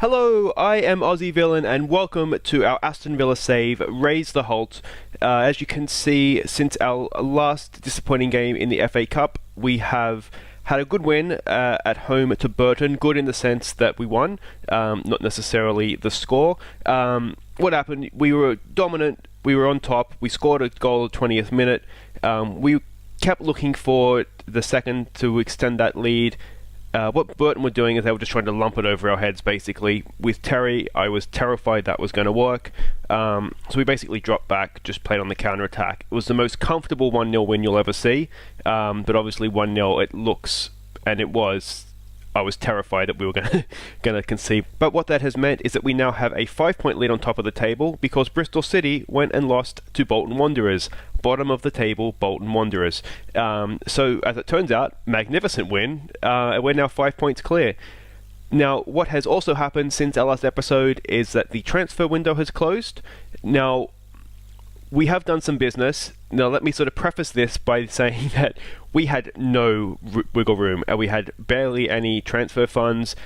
Hello, I am Aussie Villain and welcome to our Aston Villa save, Raise the Holte. As you can see, since our last disappointing game in the FA Cup, we have had a good win at home to Burton. Good in the sense that we won, not necessarily the score. What happened? We were dominant, we were on top, we scored a goal at the 20th minute. We kept looking for the second to extend that lead. What Burton were doing is they were just trying to lump it over our heads, basically. With Terry, I was terrified that was going to work. So we basically dropped back, just played on the counter-attack. It was the most comfortable 1-0 win you'll ever see. But obviously 1-0, it looks, and it was, I was terrified that we were going to concede. But what that has meant is that we now have a 5-point lead on top of the table because Bristol City went and lost to Bolton Wanderers. Bottom of the table, Bolton Wanderers. So as it turns out, magnificent win. We're now 5 points clear. Now, what has also happened since our last episode is that the transfer window has closed. Now, we have done some business. Now, let me sort of preface this by saying that we had no wiggle room. We had barely any transfer funds.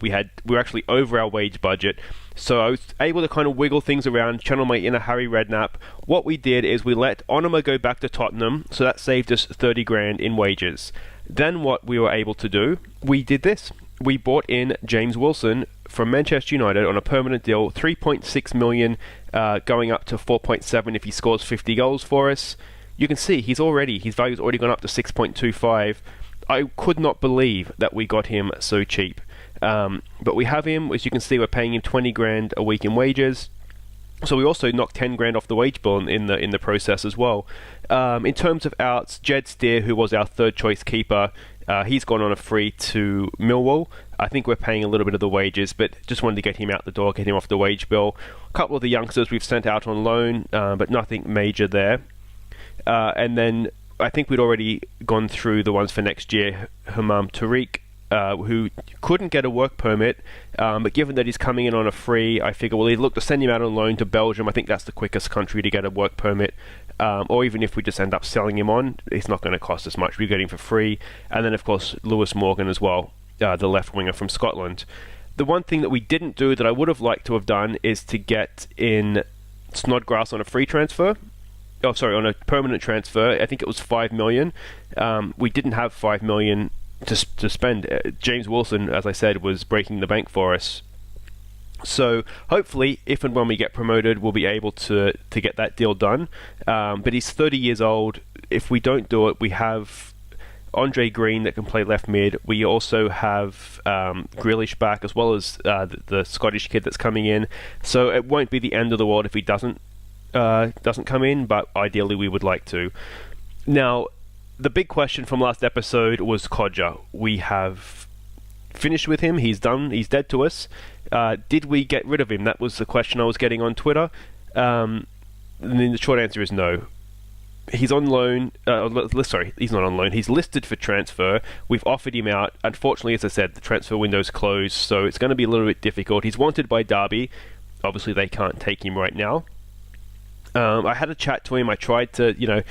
We were actually over our wage budget. So I was able to kind of wiggle things around, channel my inner Harry Redknapp. What we did is we let Onoma go back to Tottenham, so that saved us 30 grand in wages. Then what we were able to do, we did this. We bought in James Wilson from Manchester United on a permanent deal, 3.6 million, going up to 4.7 if he scores 50 goals for us. You can see his value's already gone up to 6.25. I could not believe that we got him so cheap. But we have him, as you can see, we're paying him 20 grand a week in wages. So we also knocked 10 grand off the wage bill in the process as well. In terms of outs, Jed Steer, who was our third choice keeper, he's gone on a free to Millwall. I think we're paying a little bit of the wages, but just wanted to get him out the door, get him off the wage bill. A couple of the youngsters we've sent out on loan, but nothing major there. And then I think we'd already gone through the ones for next year. Hamam Tariq, who couldn't get a work permit, but given that he's coming in on a free, I figure, well, he'd look to send him out on loan to Belgium. I think that's the quickest country to get a work permit. Or even if we just end up selling him on, it's not going to cost us much. We get him for free. And then, of course, Lewis Morgan as well, the left winger from Scotland. The one thing that we didn't do that I would have liked to have done is to get in Snodgrass on a free transfer. Oh, sorry, on a permanent transfer. I think it was 5 million. We didn't have 5 million to spend. James Wilson, as I said, was breaking the bank for us. So hopefully, if and when we get promoted, we'll be able to get that deal done. But he's 30 years old. If we don't do it, we have Andre Green that can play left mid. We also have Grealish back, as well as the Scottish kid that's coming in. So it won't be the end of the world if he doesn't come in, but ideally we would like to. Now, the big question from last episode was Kodja. We have finished with him. He's done. He's dead to us. Did we get rid of him? That was the question I was getting on Twitter. And then the short answer is no. He's on loan. Sorry, he's not on loan. He's listed for transfer. We've offered him out. Unfortunately, as I said, the transfer window's closed, so it's going to be a little bit difficult. He's wanted by Derby. Obviously, they can't take him right now. I had a chat to him. I tried to,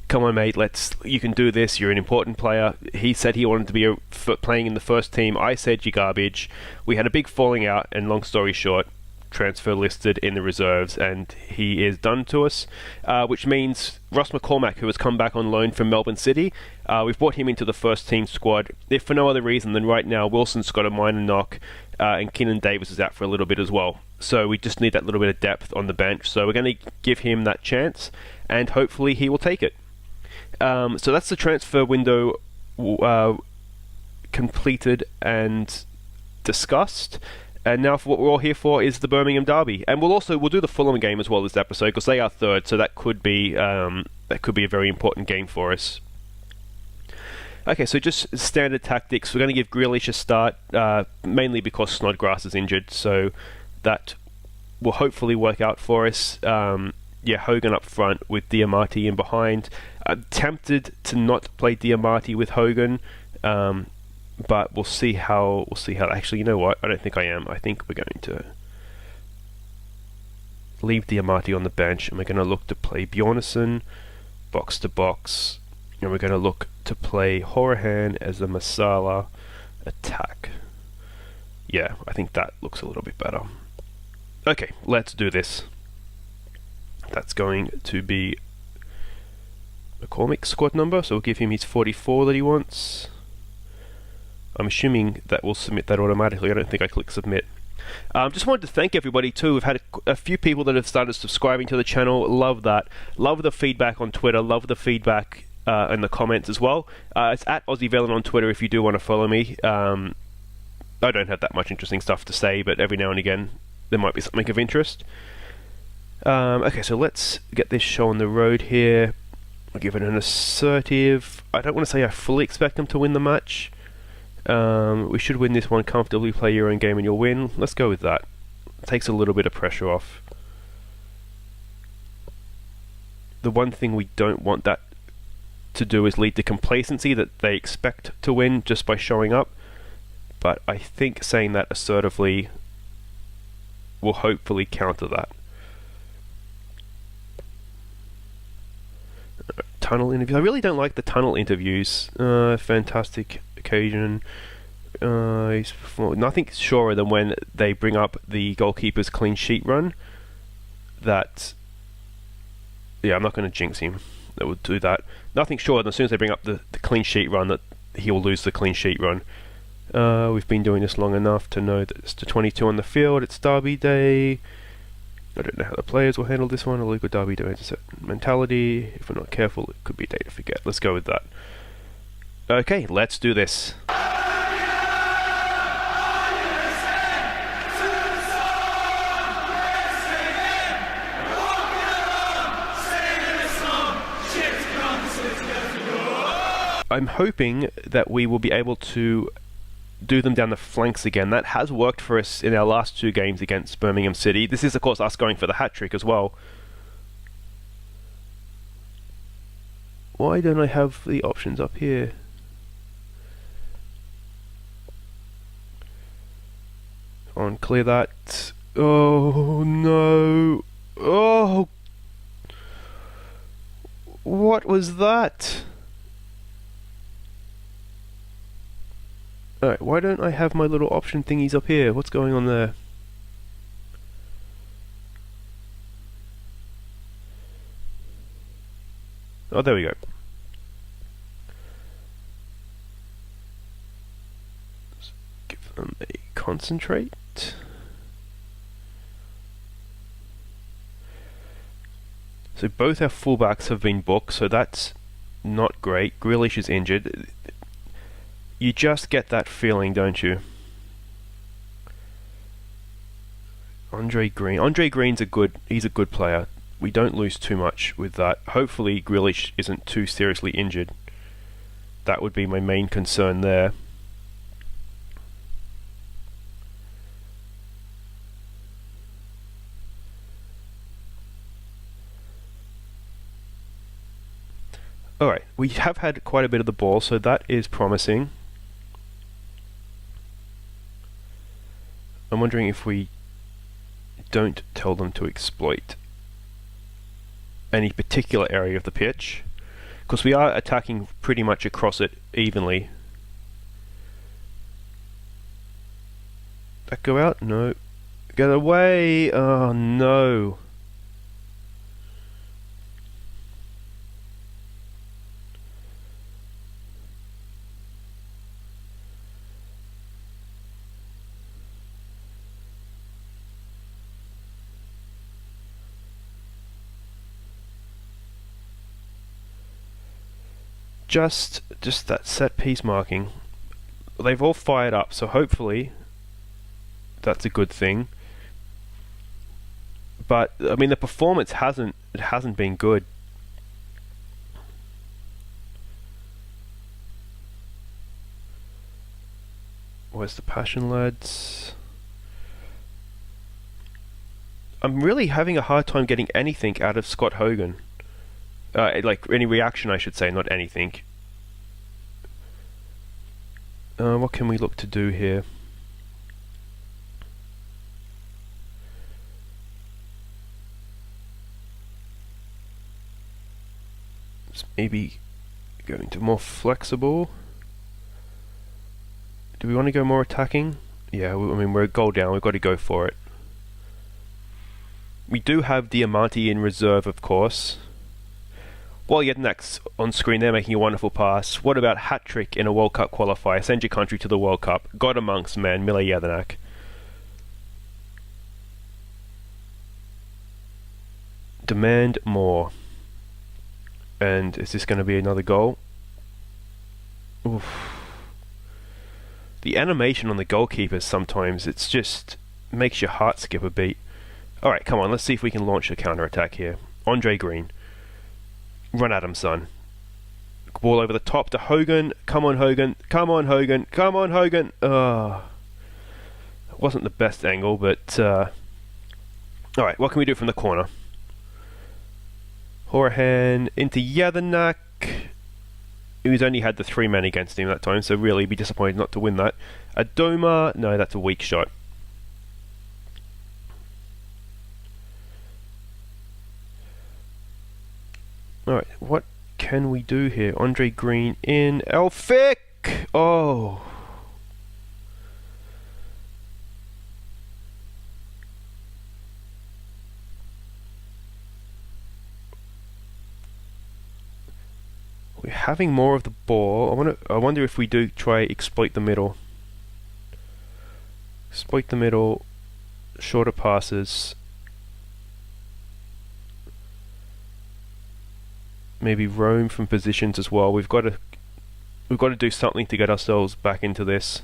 come on, mate, you can do this. You're an important player. He said he wanted to be playing in the first team. I said, you garbage. We had a big falling out, and long story short, transfer listed in the reserves, and he is done to us, which means Ross McCormack, who has come back on loan from Melbourne City, we've brought him into the first team squad, if for no other reason than right now Wilson's got a minor knock, and Keenan Davis is out for a little bit as well. So we just need that little bit of depth on the bench. So we're going to give him that chance, and hopefully he will take it. So that's the transfer window completed and discussed. And now for what we're all here for is the Birmingham Derby. And we'll do the Fulham game as well this episode, because they are third, so that could be a very important game for us. Okay, so just standard tactics. We're going to give Grealish a start, mainly because Snodgrass is injured, so that will hopefully work out for us. Hogan up front with Diamati in behind. I'm tempted to not play Diamati with Hogan, but we'll see how. Actually, you know what? I don't think I am. I think we're going to leave Diamati on the bench, and we're going to look to play Bjornsson box to box, and we're going to look to play Horahan as a Masala attack. Yeah, I think that looks a little bit better. Okay, let's do this. That's going to be McCormick's squad number, so we'll give him his 44 that he wants. I'm assuming that will submit that automatically. I don't think I click submit. Just wanted to thank everybody too. We've had a few people that have started subscribing to the channel. Love that. Love the feedback on Twitter. Love the feedback in the comments as well. It's at Aussie Villain on Twitter if you do want to follow me. I don't have that much interesting stuff to say, but every now and again there might be something of interest. Okay, so let's get this show on the road here. I'll give it an assertive. I don't want to say I fully expect them to win the match. We should win this one comfortably. Play your own game and you'll win. Let's go with that. It takes a little bit of pressure off. The one thing we don't want that to do is lead to complacency, that they expect to win just by showing up. But I think saying that assertively will hopefully counter that. Tunnel interviews. I really don't like the tunnel interviews. Fantastic occasion. He's nothing surer than when they bring up the goalkeeper's clean sheet run. That, yeah, I'm not going to jinx him. That would do that. Nothing surer than as soon as they bring up the clean sheet run that he will lose the clean sheet run. We've been doing this long enough to know that it's the 22 on the field. It's Derby Day. I don't know how the players will handle this one. A legal Derby demands a certain mentality. If we're not careful, it could be a day to forget. Let's go with that. Okay, let's do this. I'm hoping that we will be able to do them down the flanks again. That has worked for us in our last two games against Birmingham City. This is of course us going for the hat-trick as well. Why don't I have the options up here? On, clear that. Oh no. Oh, what was that? Alright, why don't I have my little option thingies up here? What's going on there? Oh, there we go. Let's give them a concentrate. So both our fullbacks have been booked, so that's not great. Grealish is injured. You just get that feeling, don't you? Andre Green's he's a good player. We don't lose too much with that. Hopefully Grealish isn't too seriously injured. That would be my main concern there. Alright, we have had quite a bit of the ball, so that is promising. I'm wondering if we don't tell them to exploit any particular area of the pitch, because we are attacking pretty much across it evenly. That go out? No. Get away! Oh no. Just that set piece marking. They've all fired up, so hopefully that's a good thing. But I mean, the performance hasn't been good. Where's the passion, lads? I'm really having a hard time getting anything out of Scott Hogan. Like any reaction, I should say, not anything. What can we look to do here? Just maybe going to more flexible. Do we want to go more attacking? Yeah, I mean, we're a goal down. We've got to go for it. We do have Diamante in reserve, of course. While Jedinak's on screen there making a wonderful pass. What about hat-trick in a World Cup qualifier? Send your country to the World Cup. God amongst men, Mile Jedinak. Demand more. And is this going to be another goal? Oof. The animation on the goalkeepers sometimes, it's just makes your heart skip a beat. Alright, come on, let's see if we can launch a counter-attack here. Andre Green. Run at him, son. Ball over the top to Hogan. Come on, Hogan. Come on, Hogan. Come on, Hogan. It wasn't the best angle, but... Alright, what can we do from the corner? Horahan into Jedinak, who's only had the 3 men against him that time, so really be disappointed not to win that. Adoma, no, that's a weak shot. Alright, what can we do here? Andre Green in. Elphick! Oh. We're having more of the ball. I wonder if we do try exploit the middle. Exploit the middle. Shorter passes. Maybe roam from positions as well. We've got to do something to get ourselves back into this.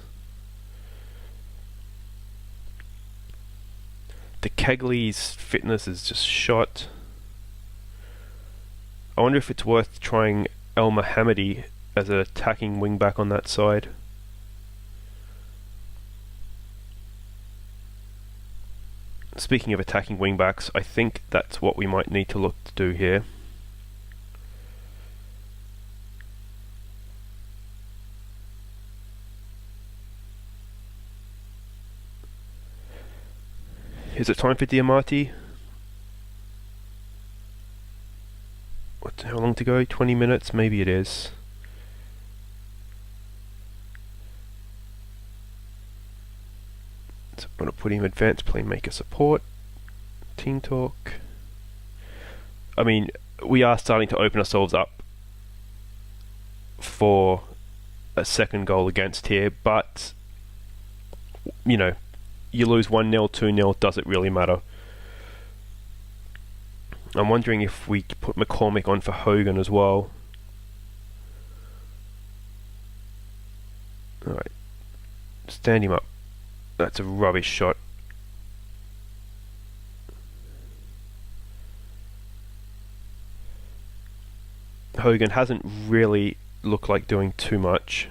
De Kegley's fitness is just shot. I wonder if it's worth trying El Mohammadi as an attacking wing back on that side. Speaking of attacking wing backs, I think that's what we might need to look to do here. Is it time for Diamante? How long to go? 20 minutes? Maybe it is. So I'm going to put him advanced playmaker support. Team talk. I mean, we are starting to open ourselves up for a second goal against here, but you know, you lose 1-0, 2-0, does it really matter? I'm wondering if we put McCormick on for Hogan as well. Alright. Stand him up. That's a rubbish shot. Hogan hasn't really looked like doing too much.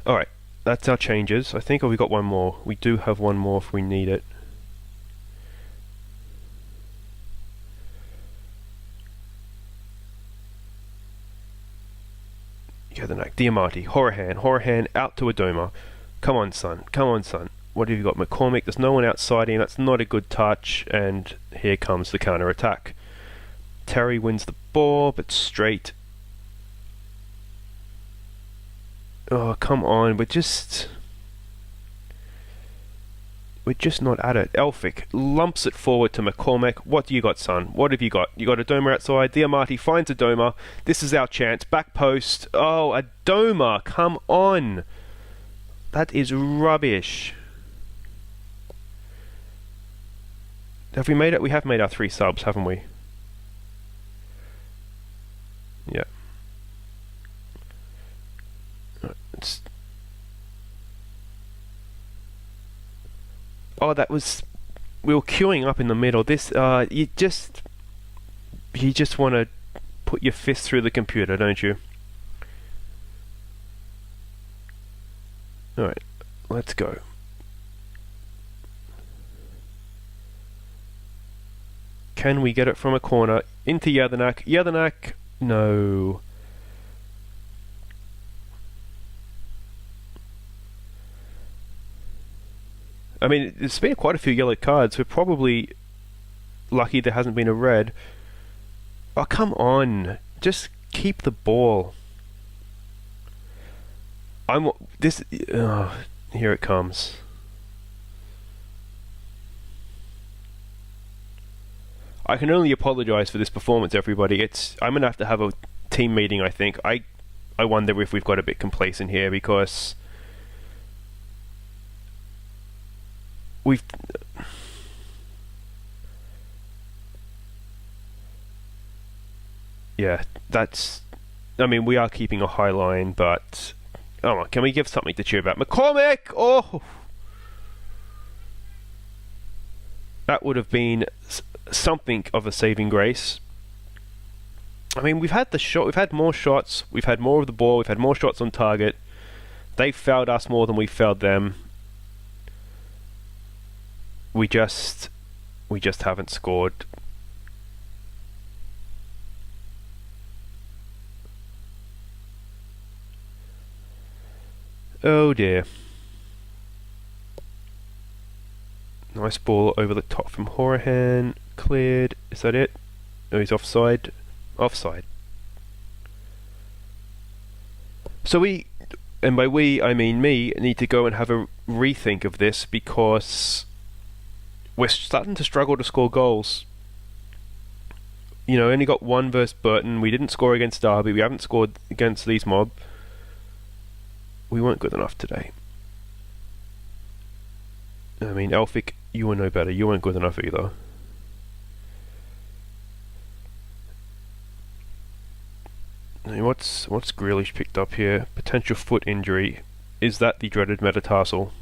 Alright, that's our changes. I think we got one more. We do have one more if we need it. Diamante, Horahan out to Adoma. Come on, son. Come on, son. What have you got? McCormick. There's no one outside him. That's not a good touch. And here comes the counter attack. Terry wins the ball, but straight. Oh, come on. We're just not at it. Elphick lumps it forward to McCormick. What do you got, son? What have you got? You got Adoma outside. Diamante finds Adoma. This is our chance. Back post. Oh, Adoma, come on. That is rubbish. Have we made it? We have made our 3 subs, haven't we? Yeah. Oh, that was... We were queuing up in the middle. This, you just want to put your fist through the computer, don't you? Alright, let's go. Can we get it from a corner? Into Jedinak. Jedinak, no. I mean, there's been quite a few yellow cards. We're probably lucky there hasn't been a red. Oh, come on. Just keep the ball. I'm this. Here it comes. I can only apologise for this performance, everybody. I'm gonna have to have a team meeting. I think. I wonder if we've got a bit complacent here because we've. Yeah, that's. I mean, we are keeping a high line, but oh, can we give something to cheer about? McCormick! Oh, that would have been something of a saving grace. I mean, we've had more shots, we've had more of the ball, we've had more shots on target. They've fouled us more than we fouled them. We just haven't scored. Oh dear. Nice ball over the top from Horahan. Cleared. Is that it? Oh, he's offside. Offside. So we, and by we I mean me, need to go and have a rethink of this because we're starting to struggle to score goals. You know, only got one versus Burton. We didn't score against Derby. We haven't scored against Leeds Mob. We weren't good enough today. I mean, Elphick, you were no better. You weren't good enough either. What's Grealish picked up here? Potential foot injury. Is that the dreaded metatarsal?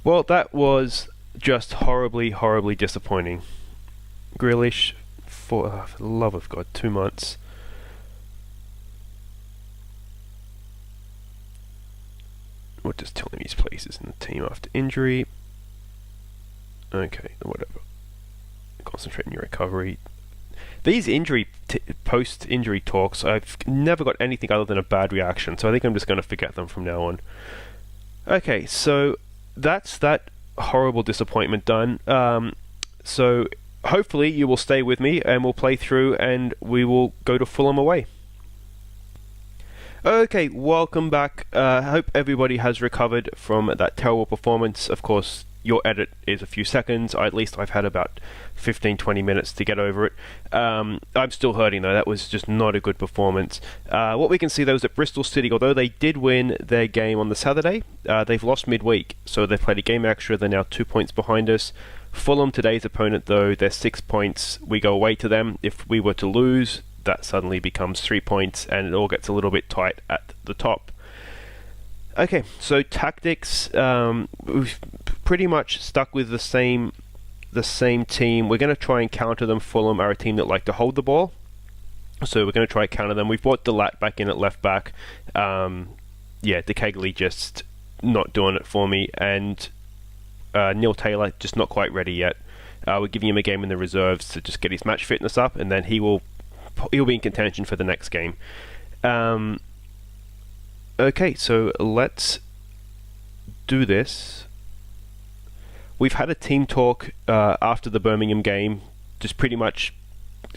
Well, that was just horribly, horribly disappointing. Grealish, for the love of God, 2 months. We're just telling me his places in the team after injury. Okay, whatever. Concentrate on your recovery. These post-injury talks, I've never got anything other than a bad reaction, so I think I'm just going to forget them from now on. Okay, so that's that horrible disappointment done. So hopefully you will stay with me and we'll play through and we will go to Fulham away. Okay, welcome back. I hope everybody has recovered from that terrible performance. Of course, your edit is a few seconds. At least I've had about 15-20 minutes to get over it. I'm still hurting though. That was just not a good performance. What we can see though is that Bristol City, although they did win their game on the Saturday, they've lost midweek. So they've played a game extra. They're now 2 points behind us. Fulham, today's opponent though, they're 6 points. We go away to them. If we were to lose, that suddenly becomes 3 points and it all gets a little bit tight at the top. Okay, so tactics, we've pretty much stuck with the same team. We're going to try and counter them. Fulham are a team that like to hold the ball, so we're going to try and counter them. We've brought Delat back in at left back. Yeah, DeKegley just not doing it for me, and Neil Taylor just not quite ready yet. We're giving him a game in the reserves to just get his match fitness up, and then he'll be in contention for the next game. Okay, so let's do this. We've had a team talk after the Birmingham game, just pretty much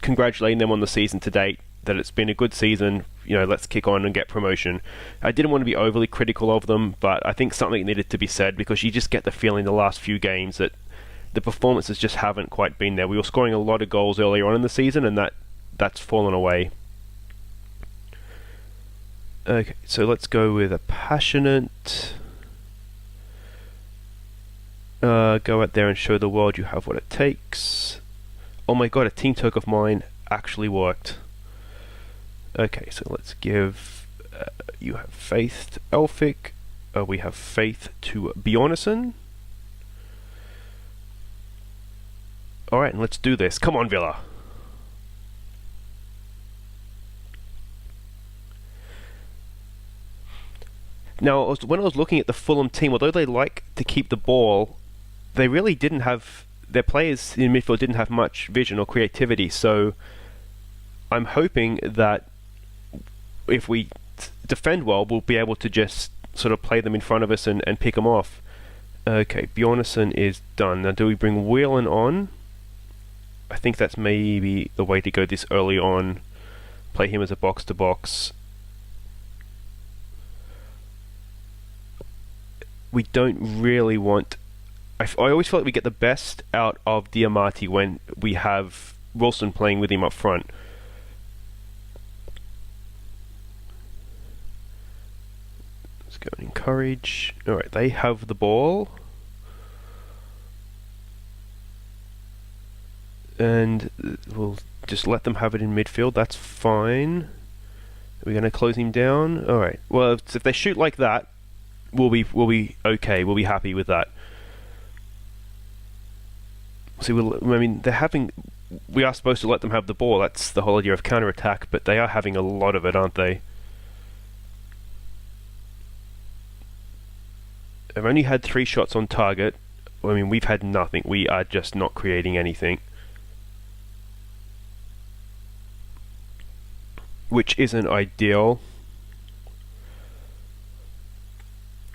congratulating them on the season to date, that it's been a good season, you know, let's kick on and get promotion. I didn't want to be overly critical of them, but I think something needed to be said because you just get the feeling the last few games that the performances just haven't quite been there. We were scoring a lot of goals earlier on in the season and that's fallen away. Okay, so let's go with a passionate. Go out there and show the world you have what it takes. Oh my god, a team talk of mine actually worked. Okay, so let's give you have faith to Elphick. We have faith to Bjornsson. Alright, and let's do this. Come on, Villa. Now, when I was looking at the Fulham team, although they like to keep the ball, they really didn't have... Their players in midfield didn't have much vision or creativity, so I'm hoping that if we defend well, we'll be able to just sort of play them in front of us and pick them off. Okay, Bjornsson is done. Now, do we bring Whelan on? I think that's maybe the way to go this early on. Play him as a box-to-box. we don't really want... I always feel like we get the best out of Diamati when we have Wilson playing with him up front. Let's go and encourage. Alright, they have the ball. And we'll just let them have it in midfield. That's fine. Are we going to close him down? Alright. Well, if they shoot like that, we'll be okay. We'll be happy with that. See, they're having... We are supposed to let them have the ball. That's the whole idea of counter-attack, but they are having a lot of it, aren't they? They've only had 3 shots on target. I mean, we've had nothing. We are just not creating anything. Which isn't ideal.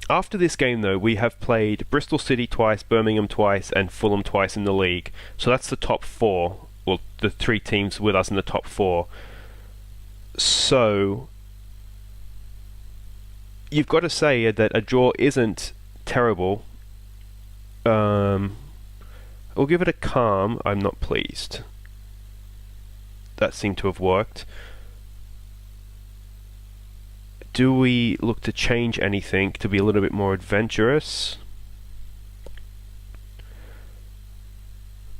After this game, though, we have played Bristol City twice, Birmingham twice, and Fulham twice in the league. So that's the top 4. Well, the 3 teams with us in the top 4. So you've got to say that a draw isn't terrible. We'll give it a calm. I'm not pleased. That seemed to have worked. Do we look to change anything to be a little bit more adventurous?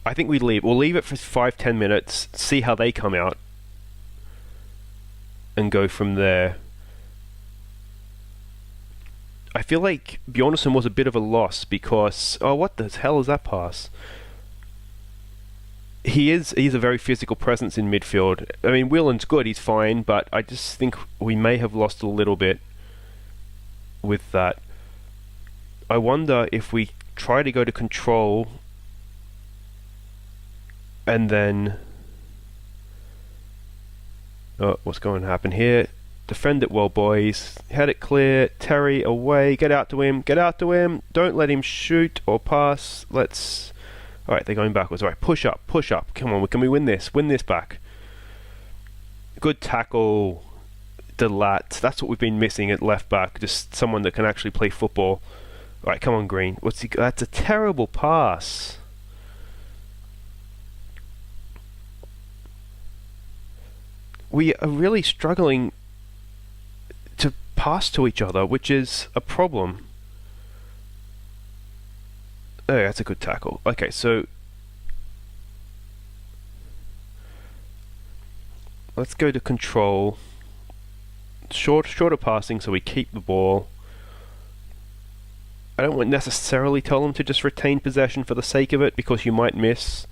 I think we'll leave it for 5-10 minutes, see how they come out, and go from there. I feel like Bjornsson was a bit of a loss because... Oh, what the hell is that pass? He's a very physical presence in midfield. I mean, Whelan's good, he's fine, but I just think we may have lost a little bit with that. I wonder if we try to go to control and then... Oh, what's going to happen here? Defend it well, boys. Head it clear. Terry away. Get out to him. Get out to him. Don't let him shoot or pass. Let's... Alright, they're going backwards. Alright, push up, push up. Come on, can we win this? Win this back. Good tackle. Delat. That's what we've been missing at left back. Just someone that can actually play football. Alright, come on, Green. That's a terrible pass. We are really struggling to pass to each other, which is a problem. Oh, that's a good tackle. Okay, so let's go to control. Shorter passing so we keep the ball. I don't necessarily tell them to just retain possession for the sake of it, because you might miss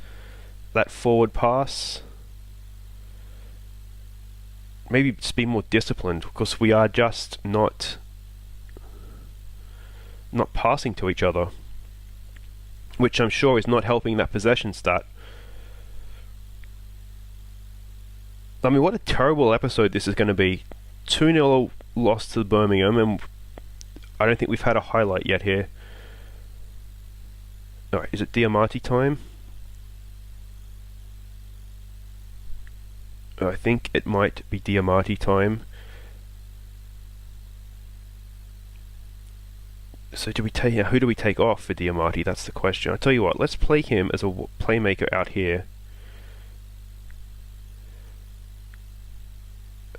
that forward pass. Maybe just be more disciplined, because we are just not passing to each other, which I'm sure is not helping that possession stat. I mean, what a terrible episode this is going to be. 2-0 loss to Birmingham, and I don't think we've had a highlight yet here. Alright, is it Diamati time? I think it might be Diamati time. So who do we take off for Diamati? That's the question. I'll tell you what, let's play him as a playmaker out here.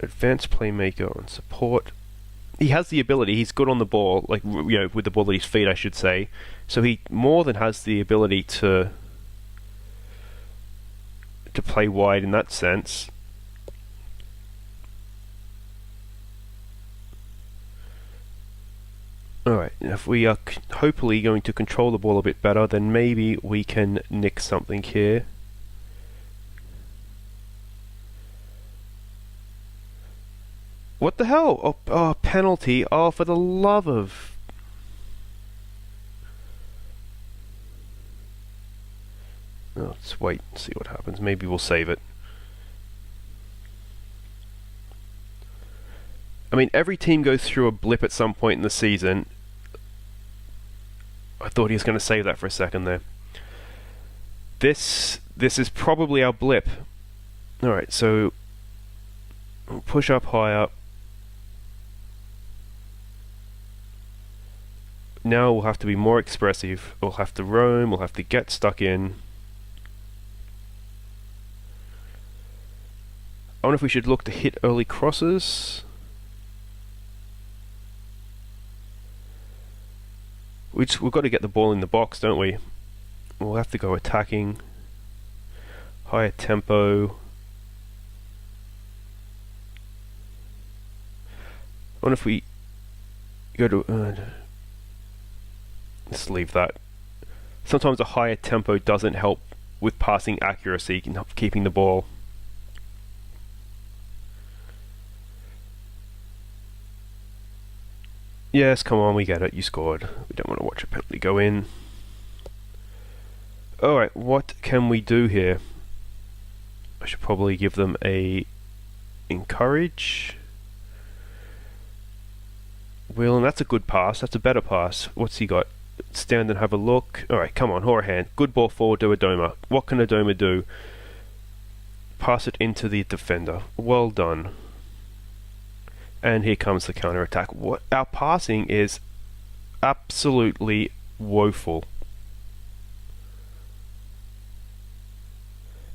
Advanced playmaker on support. He has the ability, he's good on the ball, like, you know, with the ball at his feet, I should say. So he more than has the ability to play wide in that sense. Alright, if we are hopefully going to control the ball a bit better, then maybe we can nick something here. What the hell? Oh, penalty. Oh, for the love of... Oh, let's wait and see what happens. Maybe we'll save it. I mean, every team goes through a blip at some point in the season. I thought he was going to save that for a second there. This is probably our blip. Alright, so... We'll push up higher. Now we'll have to be more expressive. We'll have to roam, we'll have to get stuck in. I wonder if we should look to hit early crosses. We've got to get the ball in the box, don't we? We'll have to go attacking. Higher tempo. I wonder if we go to... let's leave that. Sometimes a higher tempo doesn't help with passing accuracy, keeping the ball. Yes, come on, we get it. You scored. We don't want to watch a penalty go in. Alright, what can we do here? I should probably give them a encourage. Well, and that's a good pass. That's a better pass. What's he got? Stand and have a look. Alright, come on, Horahan. Good ball forward to Adobe. What can Adobe do? Pass it into the defender. Well done. And here comes the counter-attack. What our passing is absolutely woeful.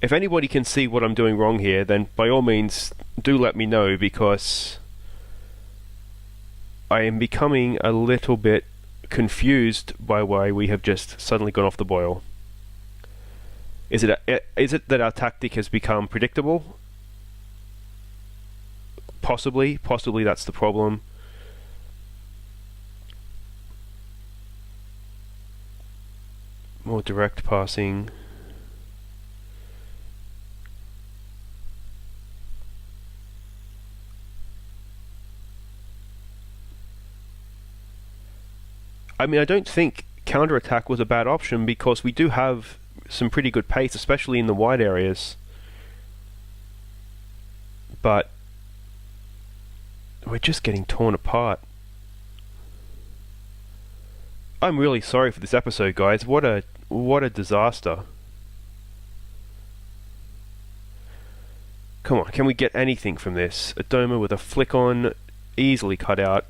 If anybody can see what I'm doing wrong here, then by all means do let me know, because I am becoming a little bit confused by why we have just suddenly gone off the boil. Is it that our tactic has become predictable? Possibly that's the problem. More direct passing. I mean, I don't think counter-attack was a bad option, because we do have some pretty good pace, especially in the wide areas. But we're just getting torn apart. I'm really sorry for this episode, guys. What a disaster. Come on, can we get anything from this? Adoma with a flick on, easily cut out.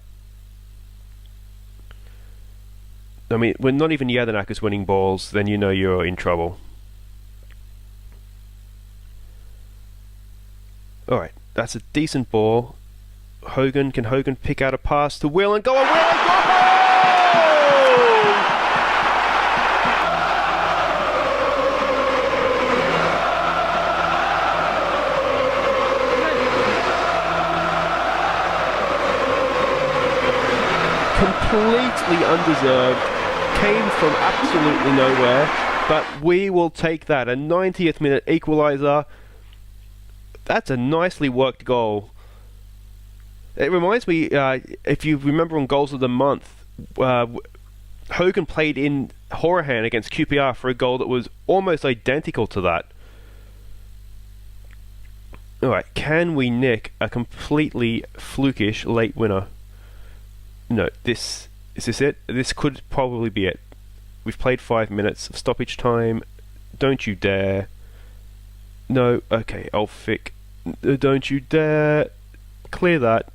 I mean, when not even Jadanak is winning balls, then you know you're in trouble. Alright, that's a decent ball. Hogan, can Hogan pick out a pass to Will and go, and Will and go! Completely undeserved, came from absolutely nowhere, but we will take that. A 90th minute equaliser. That's a nicely worked goal. It reminds me, if you remember on Goals of the Month, Hogan played in Horahan against QPR for a goal that was almost identical to that. Alright, can we nick a completely flukish late winner? No, is this it? This could probably be it. We've played 5 minutes of stoppage time. Don't you dare. No, okay, Ulfic. Don't you dare. Clear that.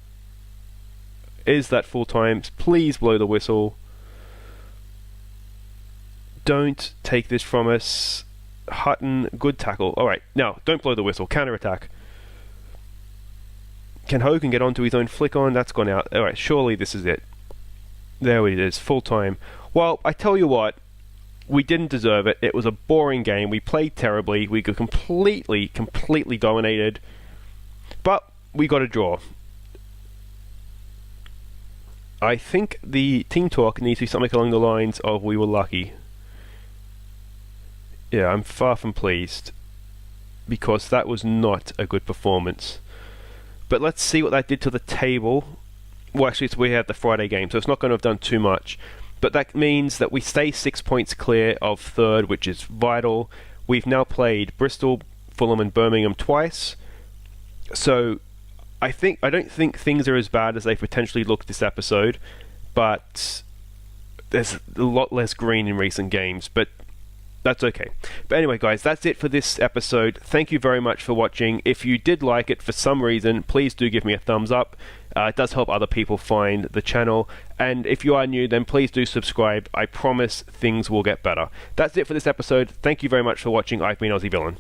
Is that full time? Please blow the whistle. Don't take this from us. Hutton, good tackle. Alright, now, don't blow the whistle. Counter-attack. Can Hogan get onto his own flick on? That's gone out. Alright, surely this is it. There it is, full time. Well, I tell you what, we didn't deserve it. It was a boring game. We played terribly. We got completely dominated. But we got a draw. I think the team talk needs to be something along the lines of "we were lucky." Yeah, I'm far from pleased, because that was not a good performance. But let's see what that did to the table. Well, actually, we had the Friday game, so it's not going to have done too much. But that means that we stay 6 points clear of third, which is vital. We've now played Bristol, Fulham and Birmingham twice. So I don't think things are as bad as they potentially look this episode, but there's a lot less green in recent games. But That's okay. But anyway, guys, that's it for this episode. Thank you very much for watching. If you did like it for some reason, please do give me a thumbs up. It does help other people find the channel. And if you are new, then please do subscribe. I promise things will get better. That's it for this episode. Thank you very much for watching. I've been Aussie Villain.